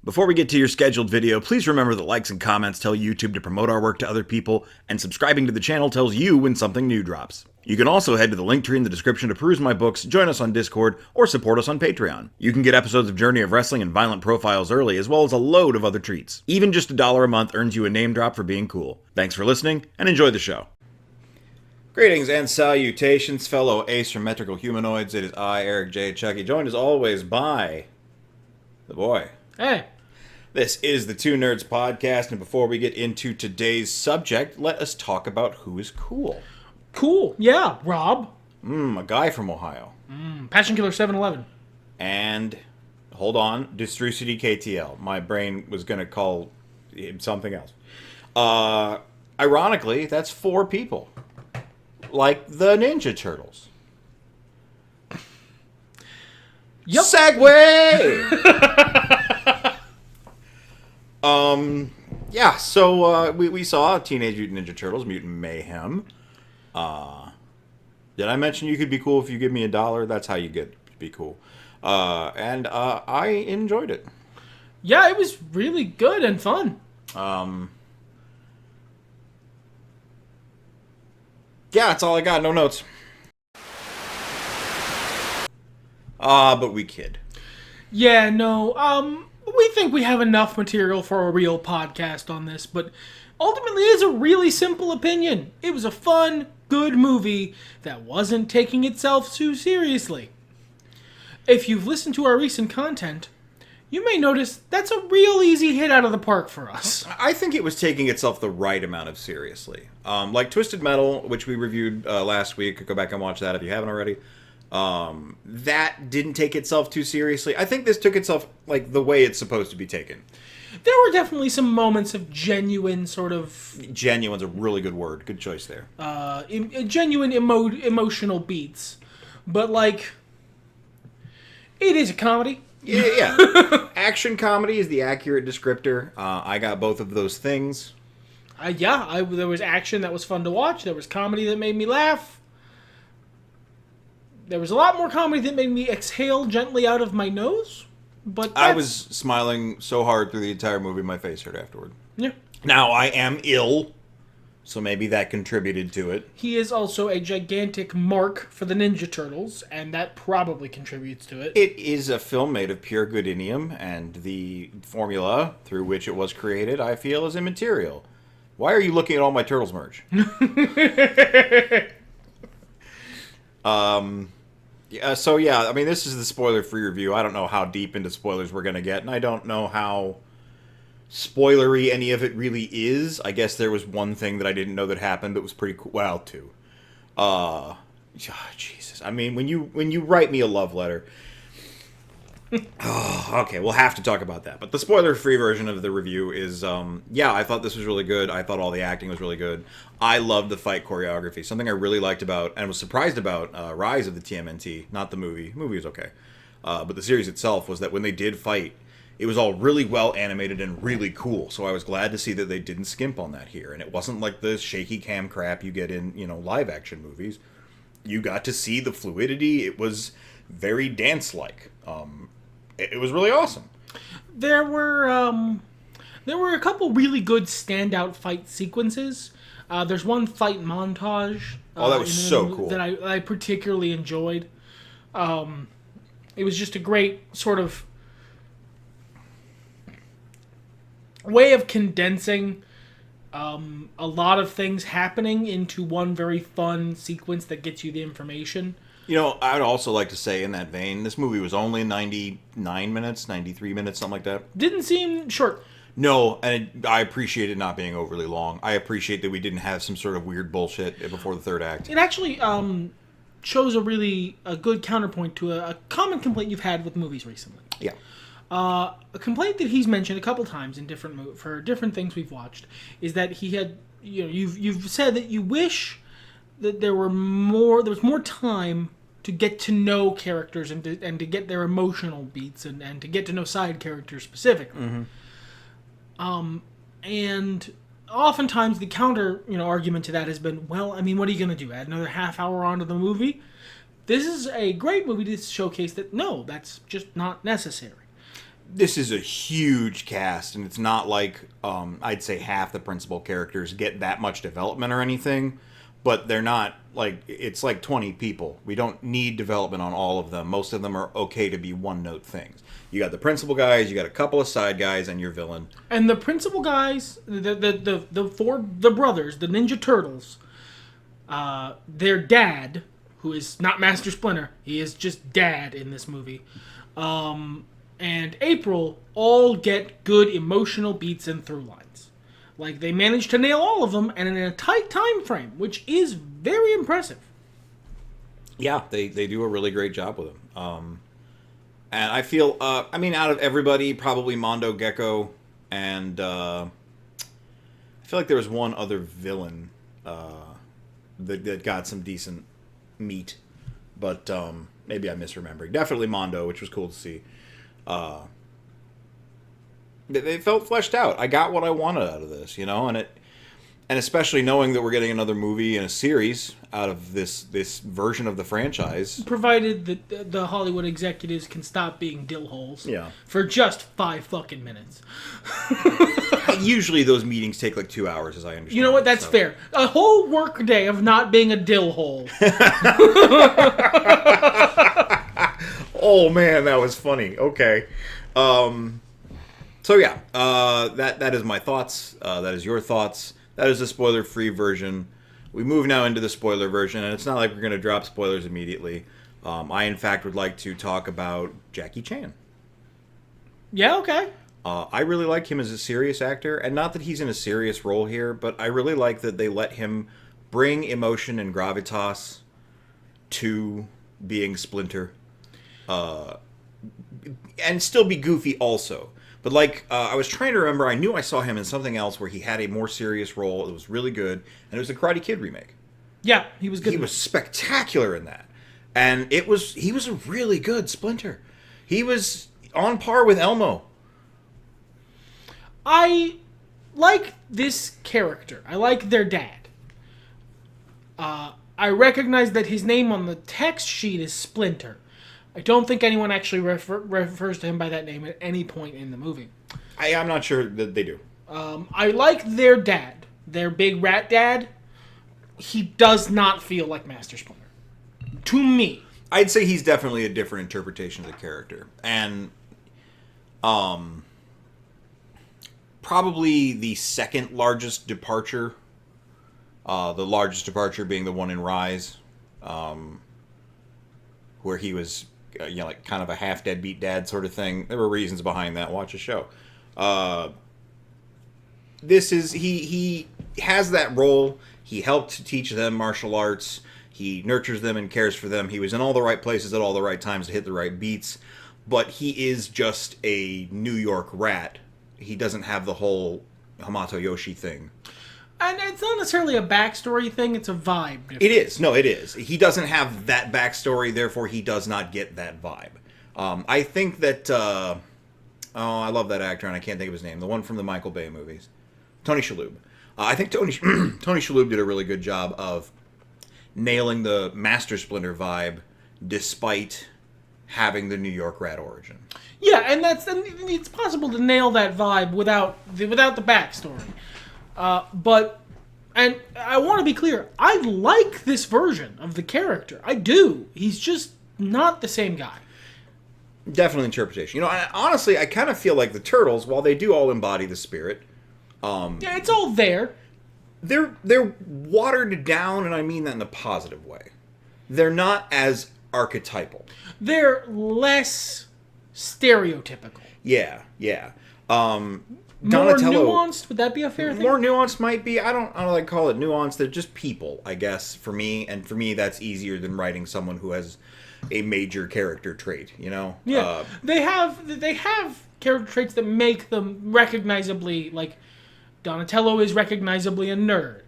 Before we get to your scheduled video, please remember that likes and comments tell YouTube to promote our work to other people, and subscribing to the channel tells you when something new drops. You can also head to the link tree in the description to peruse my books, join us on Discord, or support us on Patreon. You can get episodes of Journey of Wrestling and Violent Profiles early, as well as a load of other treats. Even just $1 a month earns you a name drop for being cool. Thanks for listening, and enjoy the show. Greetings and salutations, fellow asymmetrical humanoids. It is I, Eric J. Chucky, joined as always by the boy. Hey. This is the Two Nerds Podcast, and before we get into today's subject, let us talk about who is cool. Cool. Yeah, Rob. A guy from Ohio. Passion Killer 7-Eleven. And, hold on, Distrucity KTL. My brain was going to call him something else. Ironically, that's 4 people. Like the Ninja Turtles. Yep. Segway! Yeah, so we saw Teenage Mutant Ninja Turtles, Mutant Mayhem. Did I mention you could be cool if you give me $1? That's how you get to be cool. And I enjoyed it. Yeah, it was really good and fun. Yeah, that's all I got. No notes. But we kid. Yeah, no, we think we have enough material for a real podcast on this, but ultimately it's a really simple opinion. It was a fun, good movie that wasn't taking itself too seriously. If you've listened to our recent content, you may notice that's a real easy hit out of the park for us. I think it was taking itself the right amount of seriously. Like Twisted Metal, which we reviewed last week. Go back and watch that if you haven't already. That didn't take itself too seriously. I think this took itself like the way it's supposed to be taken. There were definitely some moments of genuine sort of... Genuine's a really good word. Good choice there. Genuine emotional beats. But, like, it is a comedy. Yeah. Action comedy is the accurate descriptor. I got both of those things. There was action that was fun to watch. There was comedy that made me laugh. There was a lot more comedy that made me exhale gently out of my nose. But I was smiling so hard through the entire movie, my face hurt afterward. Yeah. Now, I am ill, so maybe that contributed to it. He is also a gigantic mark for the Ninja Turtles, and that probably contributes to it. It is a film made of pure goodinium, and the formula through which it was created, I feel, is immaterial. Why are you looking at all my Turtles merch? Yeah, I mean, this is the spoiler-free review. I don't know how deep into spoilers we're going to get, and I don't know how spoilery any of it really is. I guess there was one thing that I didn't know that happened that was pretty cool. Well, 2. Jesus. I mean, when you write me a love letter... okay, we'll have to talk about that. But the spoiler-free version of the review is, I thought this was really good. I thought all the acting was really good. I loved the fight choreography. Something I really liked about, and was surprised about, Rise of the TMNT, not the movie. The movie was okay. But the series itself was that when they did fight, it was all really well animated and really cool. So I was glad to see that they didn't skimp on that here. And it wasn't like the shaky cam crap you get in, live-action movies. You got to see the fluidity. It was very dance-like. It was really awesome. There were a couple really good standout fight sequences. There's one fight montage. That was so cool. That I particularly enjoyed. It was just a great sort of way of condensing a lot of things happening into one very fun sequence that gets you the information. I would also like to say in that vein, this movie was only 99 minutes, 93 minutes, something like that. Didn't seem short. No, and I appreciate it not being overly long. I appreciate that we didn't have some sort of weird bullshit before the third act. It actually shows a good counterpoint to a common complaint you've had with movies recently. Yeah. A complaint that he's mentioned a couple times in for different things we've watched is that he had, you've said that you wish that there was more time to get to know characters and to get their emotional beats and to get to know side characters specifically. Mm-hmm. And oftentimes the counter argument to that has been, well, I mean, what are you going to do? Add another half hour onto the movie? This is a great movie to showcase that, no, that's just not necessary. this is a huge cast, and it's not like I'd say half the principal characters get that much development or anything, but they're not like, it's like 20 people. We don't need development on all of them. Most of them are okay to be one-note things. You got the principal guys, you got a couple of side guys, and your villain. And the principal guys, the brothers, the Ninja Turtles, their dad, who is not Master Splinter, he is just dad in this movie, and April all get good emotional beats and through lines. Like, they managed to nail all of them, and in a tight time frame, which is very impressive. Yeah, they do a really great job with them. And I feel, out of everybody, probably Mondo Gecko, and I feel like there was one other villain that got some decent meat, but maybe I'm misremembering. Definitely Mondo, which was cool to see. They felt fleshed out. I got what I wanted out of this, and especially knowing that we're getting another movie and a series out of this version of the franchise. Provided that the Hollywood executives can stop being dill holes. Yeah. For just 5 fucking minutes. Usually those meetings take like 2 hours, as I understand. You know what? That's fair. A whole work day of not being a dill hole. Oh man, that was funny. Okay. So yeah, that is my thoughts. That is your thoughts. That is the spoiler-free version. We move now into the spoiler version, and it's not like we're going to drop spoilers immediately. I, in fact, would like to talk about Jackie Chan. Yeah, okay. I really like him as a serious actor, and not that he's in a serious role here, but I really like that they let him bring emotion and gravitas to being Splinter, and still be goofy also. But I was trying to remember, I knew I saw him in something else where he had a more serious role. It was really good, and it was the Karate Kid remake. Yeah, he was good. He was spectacular in that, and he was a really good Splinter. He was on par with Elmo. I like this character. I like their dad. I recognize that his name on the text sheet is Splinter. I don't think anyone actually refers to him by that name at any point in the movie. I'm not sure that they do. I like their dad. Their big rat dad. He does not feel like Master Splinter. To me. I'd say he's definitely a different interpretation of the character. And probably the second largest departure. The largest departure being the one in Rise. Where he was... kind of a half deadbeat dad sort of thing. There were reasons behind that. Watch the show. He has that role. He helped teach them martial arts. He nurtures them and cares for them. He was in all the right places at all the right times to hit the right beats. But he is just a New York rat. He doesn't have the whole Hamato Yoshi thing. And it's not necessarily a backstory thing, it's a vibe difference. It is. No, it is. He doesn't have that backstory, therefore he does not get that vibe. I think that... I love that actor, and I can't think of his name. The one from the Michael Bay movies. Tony Shalhoub. I think Tony Shalhoub did a really good job of nailing the Master Splinter vibe, despite having the New York rat origin. Yeah, and it's possible to nail that vibe without the backstory. But I want to be clear, I like this version of the character. I do. He's just not the same guy. Definitely interpretation. Honestly, I kind of feel like the Turtles, while they do all embody the spirit... yeah, it's all there. They're watered down, and I mean that in a positive way. They're not as archetypal. They're less stereotypical. Yeah. More nuanced? Would that be a fair thing? More nuanced might be. I don't like to call it nuanced. They're just people, I guess, for me. And for me, that's easier than writing someone who has a major character trait, Yeah. They have character traits that make them recognizably, like, Donatello is recognizably a nerd.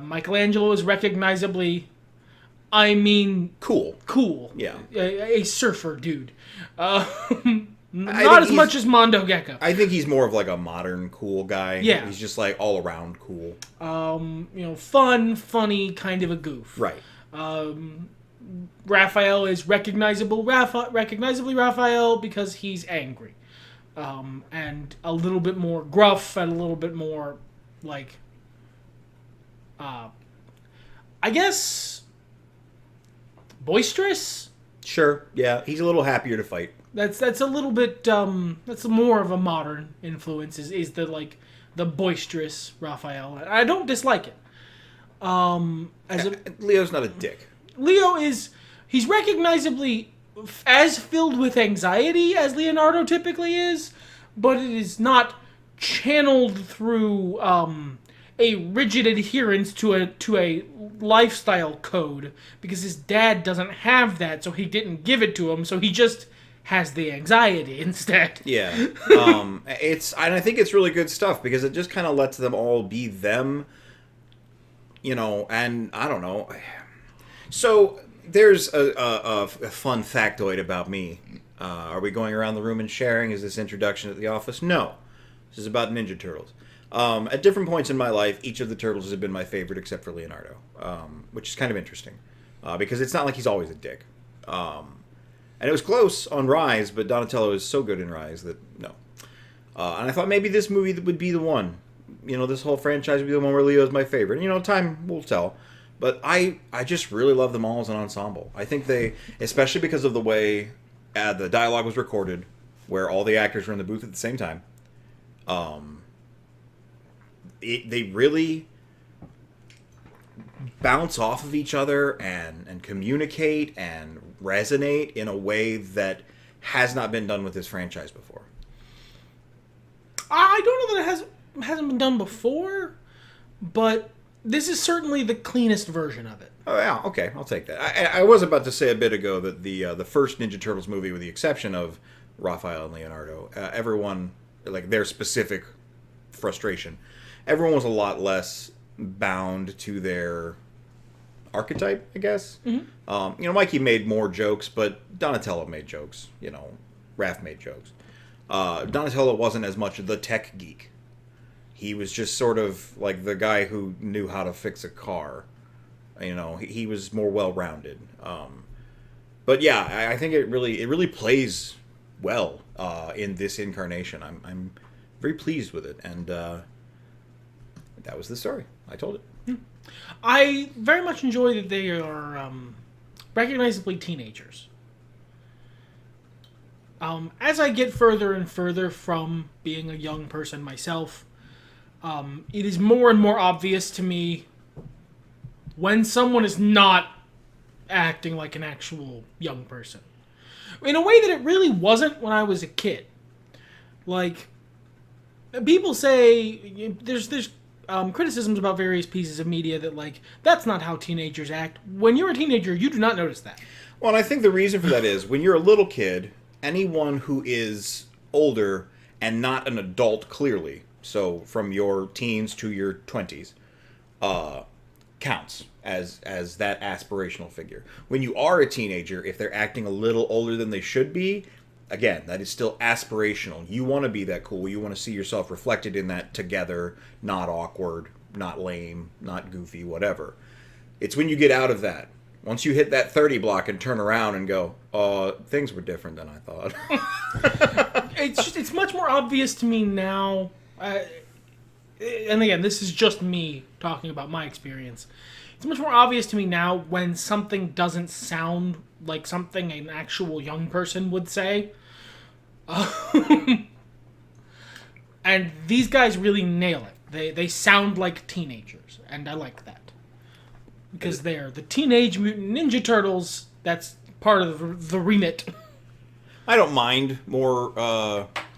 Michelangelo is recognizably, cool. Yeah. A surfer dude. Not as much as Mondo Gecko. I think he's more of like a modern cool guy. Yeah. He's just like all around cool. Fun, funny, kind of a goof. Right. Raphael is recognizably Raphael because he's angry. and a little bit more gruff and a little bit more like, I guess, boisterous. Sure, yeah, he's a little happier to fight. That's a little bit that's more of a modern influence. Is the boisterous Raphael. I don't dislike it. Leo's not a dick. Leo he's recognizably as filled with anxiety as Leonardo typically is, but it is not channeled through a rigid adherence to a lifestyle code, because his dad doesn't have that, so he didn't give it to him, so he just has the anxiety instead. Yeah. And I think it's really good stuff, because it just kind of lets them all be them, and I don't know. So there's a fun factoid about me. Are we going around the room and sharing? Is this introduction at the office? No. This is about Ninja Turtles. At different points in my life, each of the Turtles has been my favorite except for Leonardo, which is kind of interesting, because it's not like he's always a dick. And it was close on Rise, but Donatello is so good in Rise that no. And I thought maybe this movie would be the one. This whole franchise would be the one where Leo is my favorite. Time will tell. But I just really love them all as an ensemble. I think they, especially because of the way the dialogue was recorded, where all the actors were in the booth at the same time, they really bounce off of each other and communicate and resonate in a way that has not been done with this franchise before. I don't know that it hasn't been done before, but this is certainly the cleanest version of it. Oh yeah, okay, I'll take that. I was about to say a bit ago that the first Ninja Turtles movie, with the exception of Raphael and Leonardo, everyone, like, their specific frustration, everyone was a lot less bound to their archetype, I guess. Mm-hmm. Mikey made more jokes, but Donatello made jokes. Raph made jokes. Donatello wasn't as much the tech geek. He was just sort of like the guy who knew how to fix a car. He was more well-rounded. But yeah, I think it really plays well in this incarnation. I'm very pleased with it, and that was the story. I told it. I very much enjoy that they are recognizably teenagers. As I get further and further from being a young person myself, it is more and more obvious to me when someone is not acting like an actual young person. In a way that it really wasn't when I was a kid. Like, people say there's criticisms about various pieces of media that, like, that's not how teenagers act. When you're a teenager, you do not notice that. Well, and I think the reason for that is when you're a little kid, anyone who is older and not an adult, clearly, so from your teens to your 20s, counts as that aspirational figure. When you are a teenager, if they're acting a little older than they should be, again, that is still aspirational. You want to be that cool. You want to see yourself reflected in that together, not awkward, not lame, not goofy, whatever. It's when you get out of that. Once you hit that 30 block and turn around and go, things were different than I thought. It's much more obvious to me now. And again, this is just me talking about my experience. It's much more obvious to me now when something doesn't sound like something an actual young person would say. And these guys really nail it. They sound like teenagers, and I like that. Because they're the Teenage Mutant Ninja Turtles. That's part of the remit. I don't mind more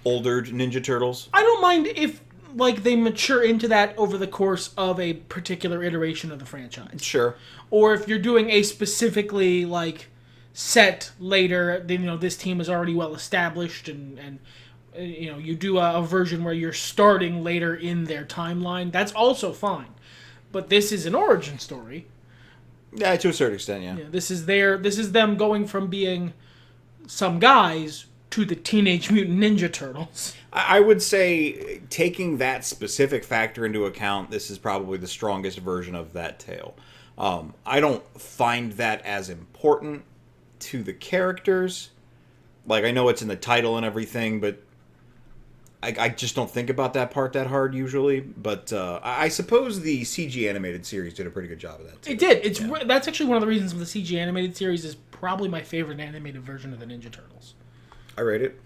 older Ninja Turtles. I don't mind if, like, they mature into that over the course of a particular iteration of the franchise. Sure. Or if you're doing a specifically, like, set later, then, this team is already well established, and you do a version where you're starting later in their timeline. That's also fine. But this is an origin story. Yeah, to a certain extent, yeah. This is them going from being some guys to the Teenage Mutant Ninja Turtles. I would say, taking that specific factor into account, this is probably the strongest version of that tale. I don't find that as important to the characters. Like, I know it's in the title and everything, but I just don't think about that part that hard usually, but I suppose the CG animated series did a pretty good job of that too. It did. That's actually one of the reasons the CG animated series is probably my favorite animated version of the Ninja Turtles. I rate it.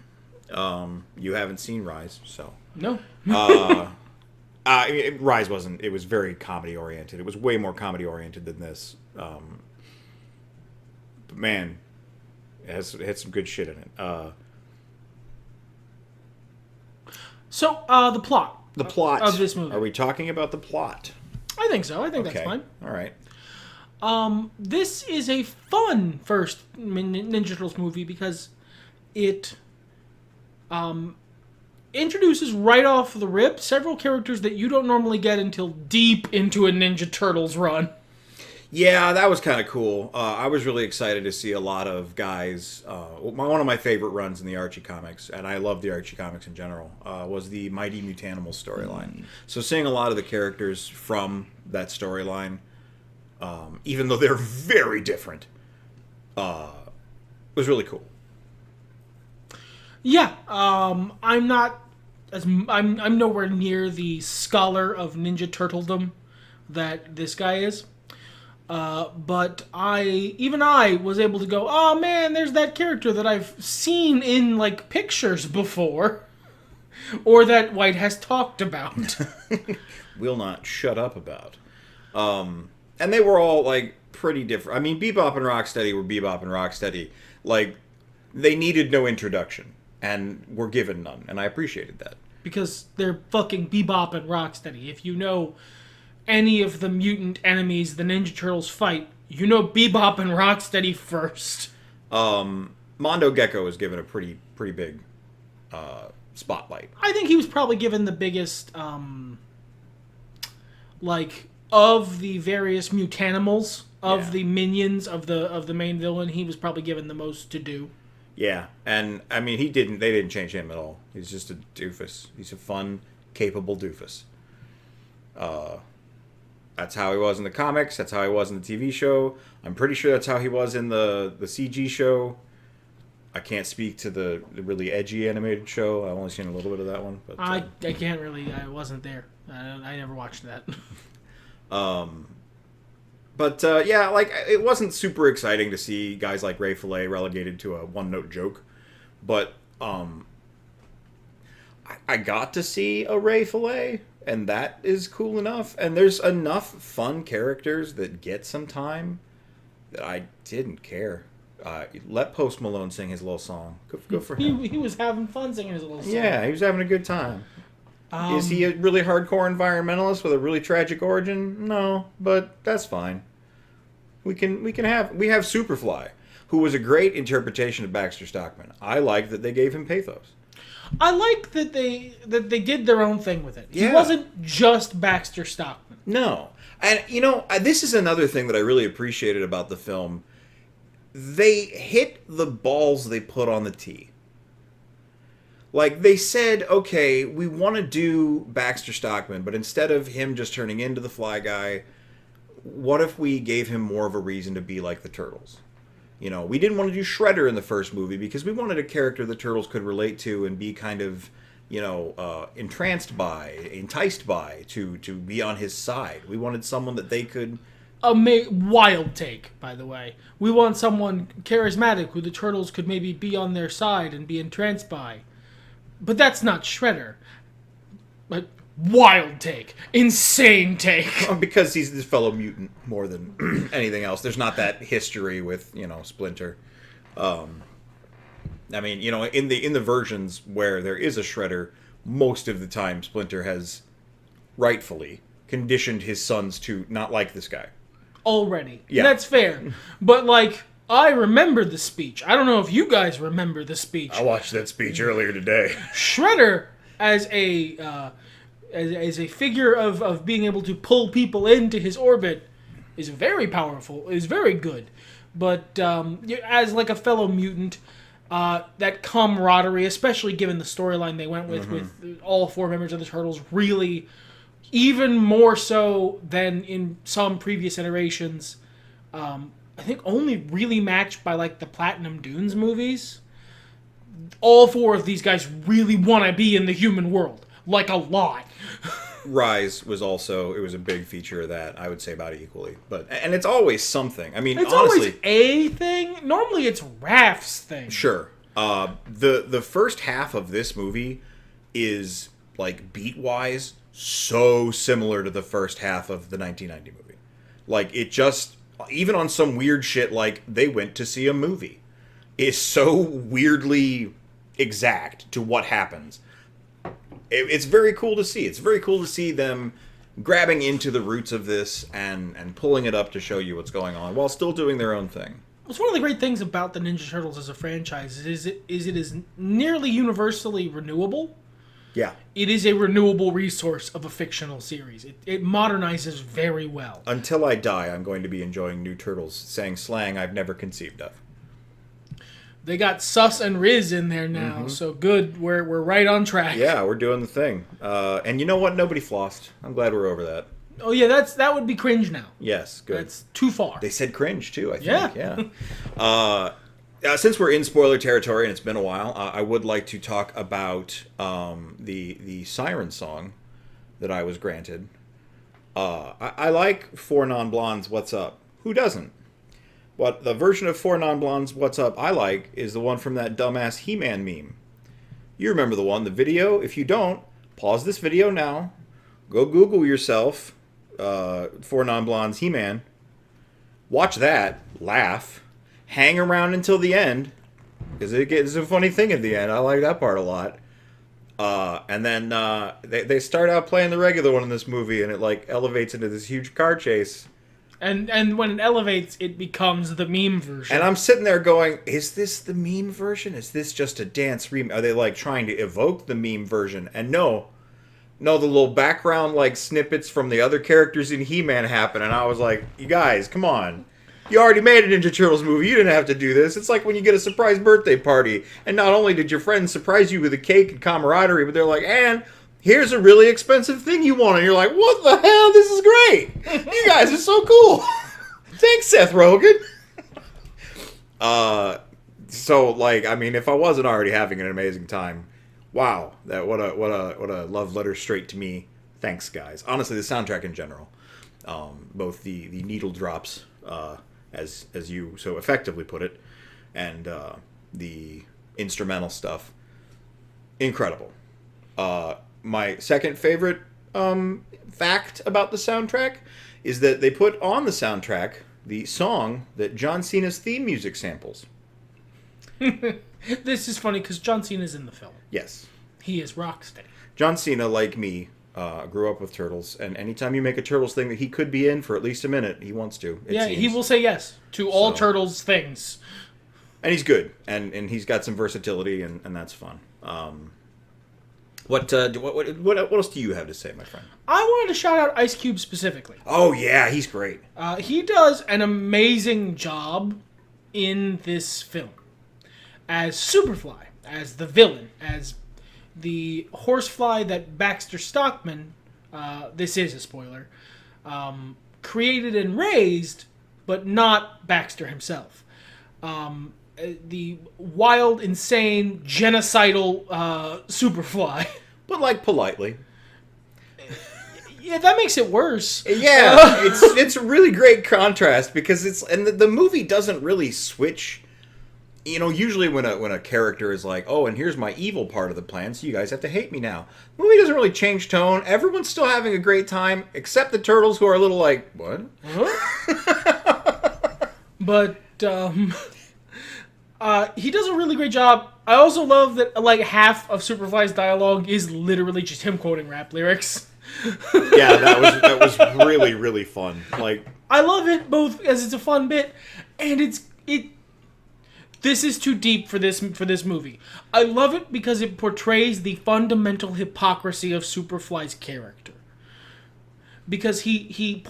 You haven't seen Rise, so no. Rise wasn't. It was very comedy oriented. It was way more comedy oriented than this. But man, it had some good shit in it. So the plot. The plot of this movie. Are we talking about the plot? I think so. I think that's fine. All right. This is a fun first Ninja Turtles movie because it introduces right off the rip several characters that you don't normally get until deep into a Ninja Turtles run. Yeah, that was kind of cool. I was really excited to see a lot of guys. One of my favorite runs in the Archie comics, and I love the Archie comics in general, was the Mighty Mutanimals storyline. So seeing a lot of the characters from that storyline, even though they're very different, was really cool. Yeah, I'm nowhere near the scholar of Ninja Turtledom that this guy is. But I was able to go, oh man, there's that character that I've seen in like pictures before, or that White has talked about. Will not shut up about. And they were all like pretty different. I mean, Bebop and Rocksteady were Bebop and Rocksteady. Like, they needed no introduction, and were given none, and I appreciated that. Because they're fucking Bebop and Rocksteady. If you know any of the mutant enemies the Ninja Turtles fight, you know Bebop and Rocksteady first. Mondo Gecko was given a pretty big spotlight. I think he was probably given the biggest, of the various mutanimals, of the minions of the main villain, he was probably given the most to do. Yeah, and I mean, they didn't change him at all. He's just a doofus. He's a fun, capable doofus. That's how he was in the comics. That's how he was in the TV show. I'm pretty sure that's how he was in the CG show. I can't speak to the really edgy animated show. I've only seen a little bit of that one. But I can't really. I wasn't there. I never watched that. It wasn't super exciting to see guys like Ray Fillet relegated to a one-note joke. But I got to see a Ray Fillet, and that is cool enough. And there's enough fun characters that get some time that I didn't care. Let Post Malone sing his little song. Go for him. He was having fun singing his little song. Yeah, he was having a good time. Is he a really hardcore environmentalist with a really tragic origin? No, but that's fine. We have Superfly, who was a great interpretation of Baxter Stockman. I like that they gave him pathos. I like that they did their own thing with it. Yeah. He wasn't just Baxter Stockman. No. And, this is another thing that I really appreciated about the film. They hit the balls they put on the tee. Like, they said, okay, we want to do Baxter Stockman, but instead of him just turning into the Fly Guy, what if we gave him more of a reason to be like the Turtles? We didn't want to do Shredder in the first movie because we wanted a character the Turtles could relate to and be kind of, entranced by, enticed by, to be on his side. We wanted someone that they could... A wild take, by the way. We want someone charismatic who the Turtles could maybe be on their side and be entranced by. But that's not Shredder. But wild take. Insane take. Because he's this fellow mutant more than anything else. There's not that history with, Splinter. In the versions where there is a Shredder, most of the time Splinter has rightfully conditioned his sons to not like this guy. Already. Yeah. That's fair. But, I remember the speech. I don't know if you guys remember the speech. I watched that speech earlier today. Shredder, as a figure of being able to pull people into his orbit, is very powerful, is very good. But as a fellow mutant, that camaraderie, especially given the storyline they went with all four members of the Turtles, really, even more so than in some previous iterations, I think only really matched by the Platinum Dunes movies. all four of these guys really want to be in the human world, like a lot. Rise was also, it was a big feature of that, I would say about equally. And it's always something. I mean, It's honestly, always a thing. Normally it's Raph's thing. sure. The first half of this movie is, like, beat-wise, so similar to the first half of the 1990 movie. Like, it just, even on some weird shit like they went to see a movie, is so weirdly exact to what happens. It's very cool to see. It's very cool to see them grabbing into the roots of this and pulling it up to show you what's going on while still doing their own thing. It's one of the great things about the Ninja Turtles as a franchise is it is nearly universally renewable. Yeah. It is a renewable resource of a fictional series. It modernizes very well. Until I die, I'm going to be enjoying new Turtles saying slang I've never conceived of. They got Sus and Riz in there now, so good. We're right on track. Yeah, we're doing the thing. And you know what? Nobody flossed. I'm glad we're over that. Oh yeah, that would be cringe now. Yes, good. That's too far. They said cringe too, I think. Yeah. Since we're in spoiler territory and it's been a while, I would like to talk about the Siren song that I was granted. I like Four Non-Blondes, What's Up? Who doesn't? But the version of Four Non-Blondes, What's Up I like is the one from that dumbass He-Man meme. You remember the one, the video. If you don't, pause this video now. Go Google yourself Four Non-Blondes He-Man. Watch that. Laugh. Hang around until the end. Because it gets a funny thing at the end. I like that part a lot. And then they start out playing the regular one in this movie, and it like elevates into this huge car chase. And when it elevates, it becomes the meme version. And I'm sitting there going, is this the meme version? Is this just a dance remake? Are they like trying to evoke the meme version? And no, the little background like snippets from the other characters in He-Man happen. And I was like, you guys, come on. You already made a Ninja Turtles movie. You didn't have to do this. It's like when you get a surprise birthday party. And not only did your friends surprise you with a cake and camaraderie, but they're like, and here's a really expensive thing you want. And you're like, what the hell? This is great. You guys are so cool. Thanks, Seth Rogen. So, like, I mean, if I wasn't already having an amazing time, wow. What a love letter straight to me. Thanks, guys. Honestly, the soundtrack in general. Both the needle drops, as you so effectively put it, and the instrumental stuff. Incredible. My second favorite fact about the soundtrack is that they put on the soundtrack the song that John Cena's theme music samples. This is funny because John Cena's in the film. Yes. He is Rocksteady. John Cena, like me, grew up with Turtles, and anytime you make a Turtles thing that he could be in for at least a minute, he wants to. He will say yes to all Turtles things. And he's good, and he's got some versatility, and that's fun. What else do you have to say, my friend? I wanted to shout out Ice Cube specifically. Oh, yeah, he's great. He does an amazing job in this film. As Superfly, as the villain, as the horsefly that Baxter Stockman, this is a spoiler, created and raised, but not Baxter himself. The wild, insane, genocidal Superfly. But, like, politely. Yeah, that makes it worse. Yeah, it's a really great contrast because the movie doesn't really switch. You know, usually when a character is like, oh, and here's my evil part of the plan, so you guys have to hate me now. The movie doesn't really change tone. Everyone's still having a great time, except the Turtles, who are a little like, what? Huh? But he does a really great job. I also love that like half of Superfly's dialogue is literally just him quoting rap lyrics. Yeah, that was really, really fun. Like, I love it both as it's a fun bit and this is too deep for this movie. I love it because it portrays the fundamental hypocrisy of Superfly's character. Because he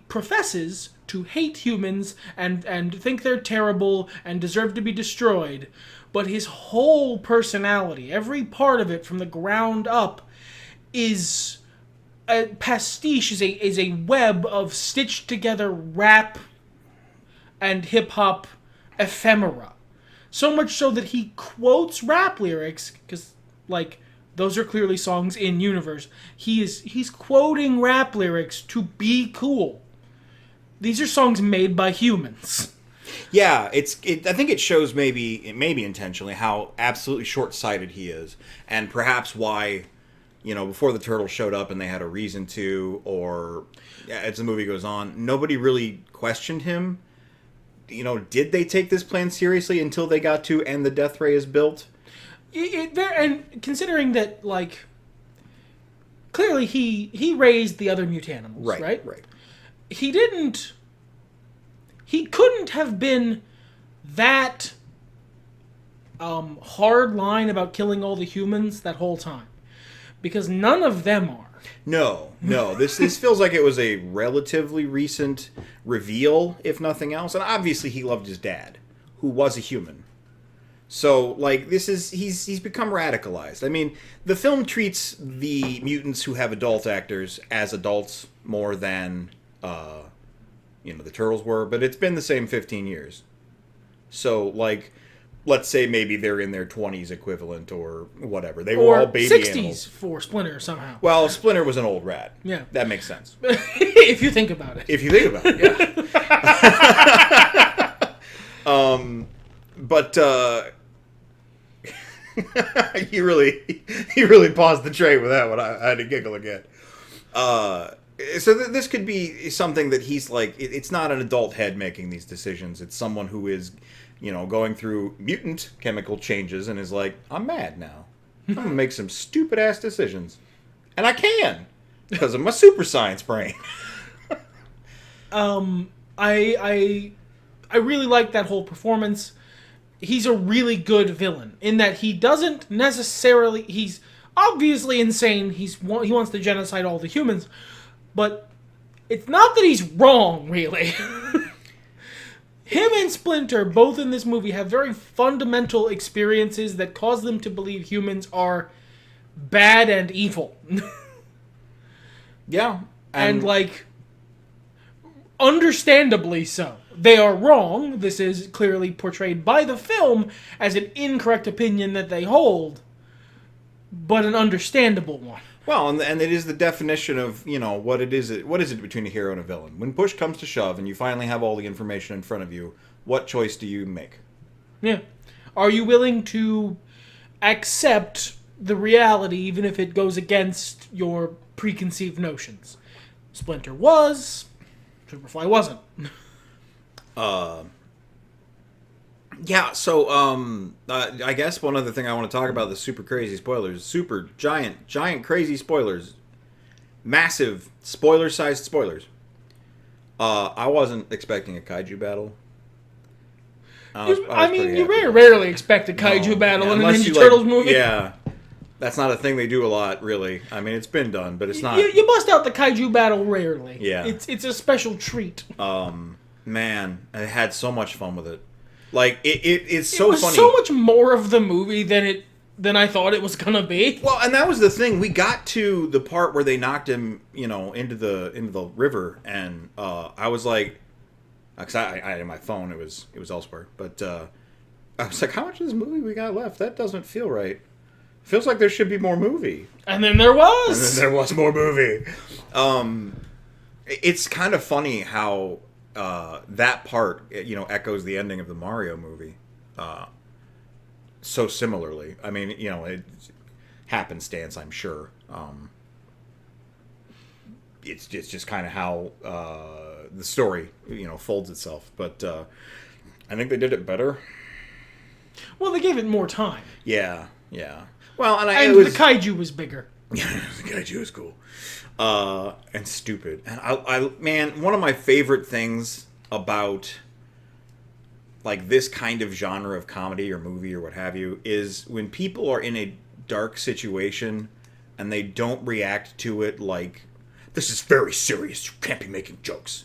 professes to hate humans and think they're terrible and deserve to be destroyed, but his whole personality, every part of it from the ground up, is a pastiche, is a web of stitched together rap and hip hop ephemera So much so that he quotes rap lyrics, because, like, those are clearly songs in universe. He's quoting rap lyrics to be cool. These are songs made by humans. Yeah, I think it shows maybe intentionally how absolutely short-sighted he is, and perhaps why, before the turtles showed up and they had a reason to, or as the movie goes on, nobody really questioned him. Did they take this plan seriously until they got to "And the Death Ray is built"? And considering that, like, clearly he raised the other mutanimals, right? Right. He couldn't have been that hard line about killing all the humans that whole time, because none of them are. No. This feels like it was a relatively recent reveal, if nothing else. And obviously he loved his dad, who was a human. So, like, he's become radicalized. I mean, the film treats the mutants who have adult actors as adults more than, the turtles were, but it's been the same 15 years. So, like, let's say maybe they're in their 20s equivalent or whatever. They were all baby 60s animals. For Splinter somehow. Well, Splinter was an old rat. Yeah. That makes sense. If you think about it. Yeah. But you really paused the train with that one. I had to giggle again. So this could be something that he's like. It's not an adult head making these decisions. It's someone who is, going through mutant chemical changes and is like, I'm mad now. I'm gonna make some stupid ass decisions, and I can because of my super science brain. I really like that whole performance. He's a really good villain in that he doesn't necessarily... He's obviously insane. He wants to genocide all the humans. But it's not that he's wrong, really. Him and Splinter, both in this movie, have very fundamental experiences that cause them to believe humans are bad and evil. Yeah. And, like, understandably so. They are wrong. This is clearly portrayed by the film as an incorrect opinion that they hold, but an understandable one. Well, and it is the definition of, what is it between a hero and a villain? When push comes to shove and you finally have all the information in front of you, what choice do you make? Yeah. Are you willing to accept the reality even if it goes against your preconceived notions? Splinter was, Superfly wasn't. Yeah, so, I guess one other thing I want to talk about, the super crazy spoilers. Super giant crazy spoilers. Massive spoiler-sized spoilers. I wasn't expecting a kaiju battle. You rarely expect a kaiju battle in a Ninja Turtles movie. Yeah. That's not a thing they do a lot, really. I mean, it's been done, but it's not... You bust out the kaiju battle rarely. Yeah. It's a special treat. Man, I had so much fun with it. Like, it's so funny. It was so much more of the movie than I thought it was gonna be. Well, and that was the thing. We got to the part where they knocked him, into the river, and I was like, because I had my phone, it was elsewhere, but I was like, how much of this movie we got left? That doesn't feel right. Feels like there should be more movie. And then there was. And then there was more movie. It's kind of funny how that part, echoes the ending of the Mario movie so similarly. I mean, it's happenstance, I'm sure. It's just kind of how the story, folds itself. But I think they did it better. Well, they gave it more time. Yeah. Well, and the kaiju was bigger. Yeah, the kaiju was cool. And stupid. And I man, one of my favorite things about like this kind of genre of comedy or movie or what have you is when people are in a dark situation and they don't react to it like, this is very serious, you can't be making jokes.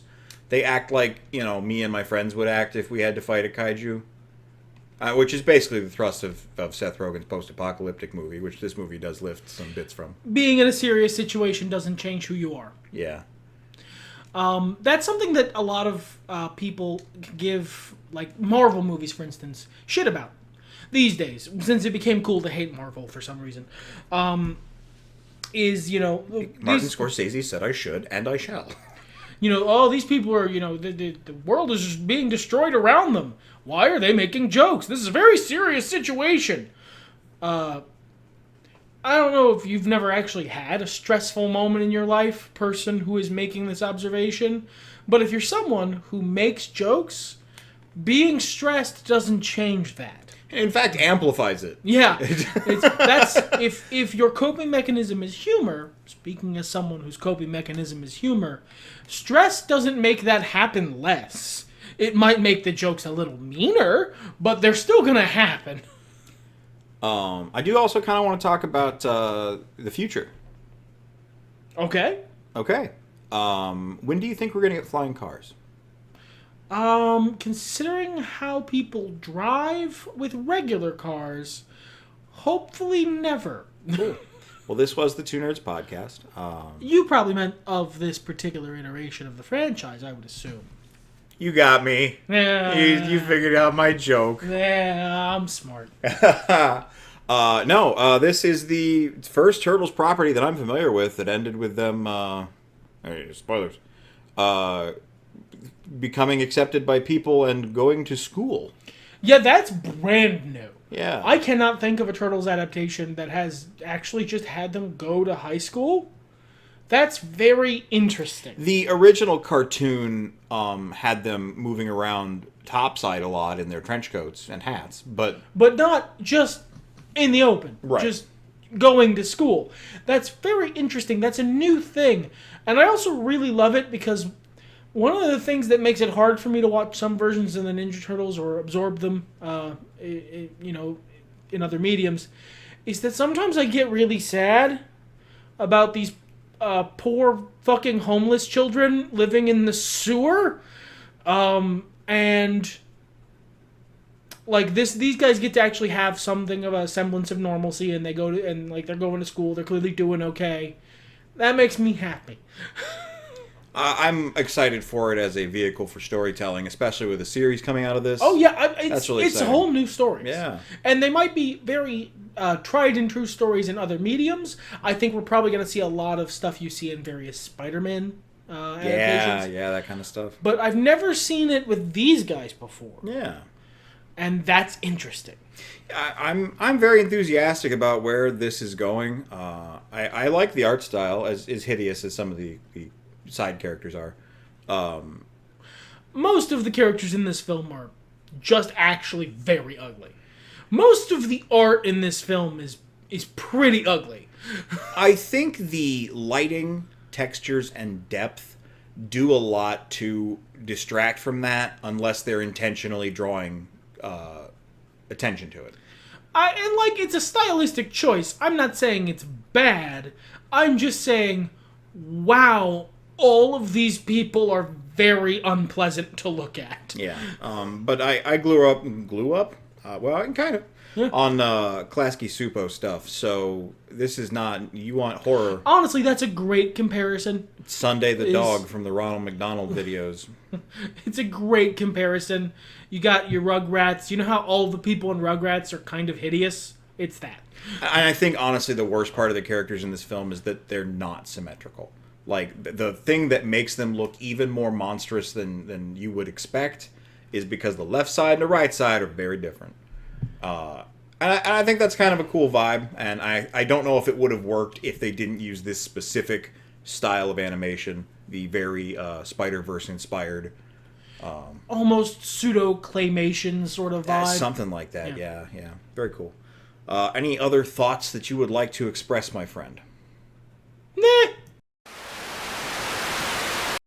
They act like, me and my friends would act if we had to fight a kaiju. Which is basically the thrust of Seth Rogen's post-apocalyptic movie, which this movie does lift some bits from. Being in a serious situation doesn't change who you are. Yeah. That's something that a lot of people give, like Marvel movies, for instance, shit about these days, since it became cool to hate Marvel for some reason. Martin Scorsese said I should, and I shall. These people are, the world is just being destroyed around them. Why are they making jokes? This is a very serious situation. I don't know if you've never actually had a stressful moment in your life, person who is making this observation, but if you're someone who makes jokes, being stressed doesn't change that. In fact, amplifies it. Yeah. If your coping mechanism is humor, speaking as someone whose coping mechanism is humor, stress doesn't make that happen less. It might make the jokes a little meaner, but they're still going to happen. I do also kind of want to talk about the future. Okay. When do you think we're going to get flying cars? Considering how people drive with regular cars, hopefully never. Cool. Well, this was the Two Nerds podcast. You probably meant of this particular iteration of the franchise, I would assume. You got me. Yeah. You figured out my joke. Yeah, I'm smart. This is the first Turtles property that I'm familiar with that ended with them, spoilers, becoming accepted by people and going to school. Yeah, that's brand new. Yeah. I cannot think of a Turtles adaptation that has actually just had them go to high school. That's very interesting. The original cartoon had them moving around topside a lot in their trench coats and hats, but not just in the open. Right. Just going to school. That's very interesting. That's a new thing. And I also really love it because one of the things that makes it hard for me to watch some versions of the Ninja Turtles or absorb them, in other mediums, is that sometimes I get really sad about these poor fucking homeless children living in the sewer, and like these guys get to actually have something of a semblance of normalcy, and they're going to school. They're clearly doing okay. That makes me happy. I'm excited for it as a vehicle for storytelling, especially with a series coming out of this. Oh yeah, That's really it's exciting. whole new stories. Yeah, and they might be very tried and true stories in other mediums. I think we're probably going to see a lot of stuff you see in various Spider-Man adaptations. Yeah, that kind of stuff. But I've never seen it with these guys before. Yeah, and that's interesting. I'm very enthusiastic about where this is going. I like the art style, as hideous as some of the side characters are. Most of the characters in this film are just actually very ugly. Most of the art in this film is pretty ugly. I think the lighting, textures, and depth do a lot to distract from that, unless they're intentionally drawing attention to it. It's a stylistic choice. I'm not saying it's bad. I'm just saying, wow, all of these people are very unpleasant to look at. Yeah, but I grew up, kind of, on Klasky Supo stuff, so this is not, you want horror. Honestly, that's a great comparison. Sunday the dog from the Ronald McDonald videos. It's a great comparison. You got your Rugrats. You know how all the people in Rugrats are kind of hideous? It's that. And I think, honestly, the worst part of the characters in this film is that they're not symmetrical. Like, the thing that makes them look even more monstrous than you would expect is because the left side and the right side are very different. And I think that's kind of a cool vibe, and I don't know if it would have worked if they didn't use this specific style of animation, the very Spider-Verse inspired. Almost pseudo-claymation sort of vibe. Something like that, yeah. Very cool. Any other thoughts that you would like to express, my friend? Nah.